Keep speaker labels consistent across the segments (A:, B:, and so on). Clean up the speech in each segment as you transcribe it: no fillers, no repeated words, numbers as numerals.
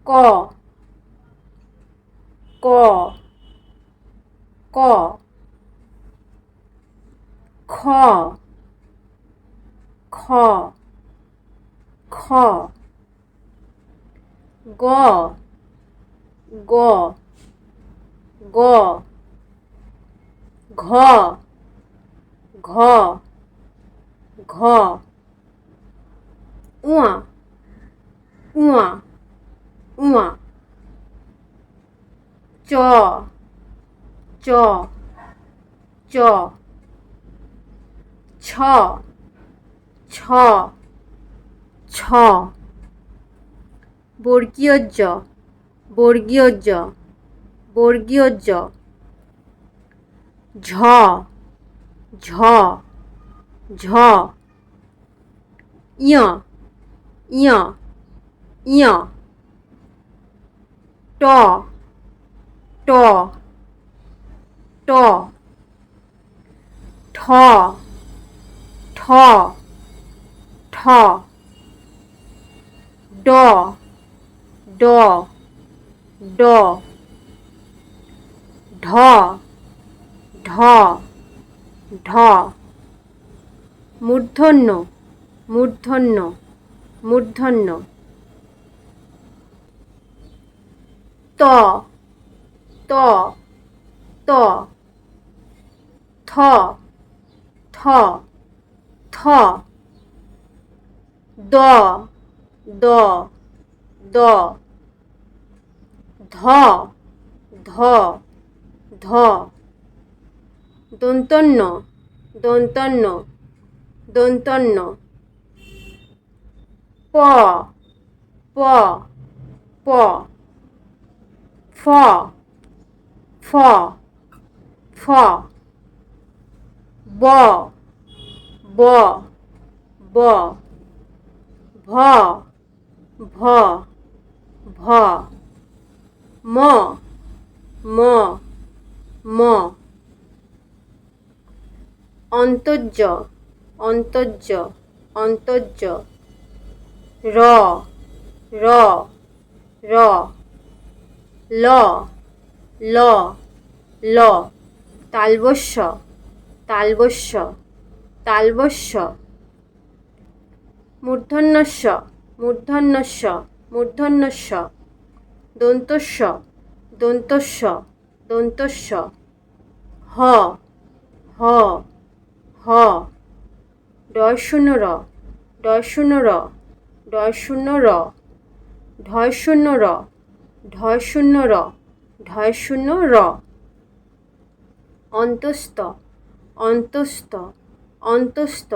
A: ক ক ক খ খ খ গ গ গ ঘ ঘ ঘ উয়া উয়া উয়া চ চ চ ছ ছ ছ বর্গীয় জ বর্গীয় জ বর্গীয় জ ঝ ঝ ঝ ইয় ইয় ইয় ট ট ট ঠ ঠ ঠ ড ড ড ঢ ঢ ঢ মূর্ধন্য মূর্ধন্য মূর্ধন্য ত ত ত থ থ থ দ দ দ ধ ধ ধ দন্তন্য দন্তন্য দন্তন্য প প প ফ ফ ফ ব ব ব ভ ভ ভ ম ম ম অন্তর্য অন্তর্য অন্তর্য র র র ল ল ল তালবস্য তালবস্য তালবস্য মূর্ধন্যস্য মূর্ধন্যস্য মূর্ধন্যস্য দন্তস্য দন্তস্য দন্তস্য হ হ হ ডয় শূন্য র ডয় শূন্য র ডয় শূন্য র ঢয় শূন্য র ঢয় শূন্য র ঢয় শূন্য র অন্তস্থ অন্তস্থ অন্তস্থ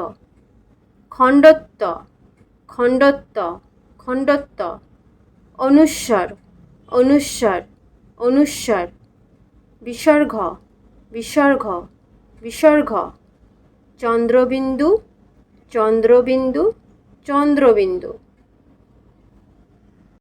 A: খণ্ডত্ব খণ্ডত্ব খণ্ডত্ব অনুস্বার অনুস্বার অনুস্বার বিসর্গ বিসর্গ বিসর্গ চন্দ্রবিন্দু চন্দ্রবিন্দু চন্দ্রবিন্দু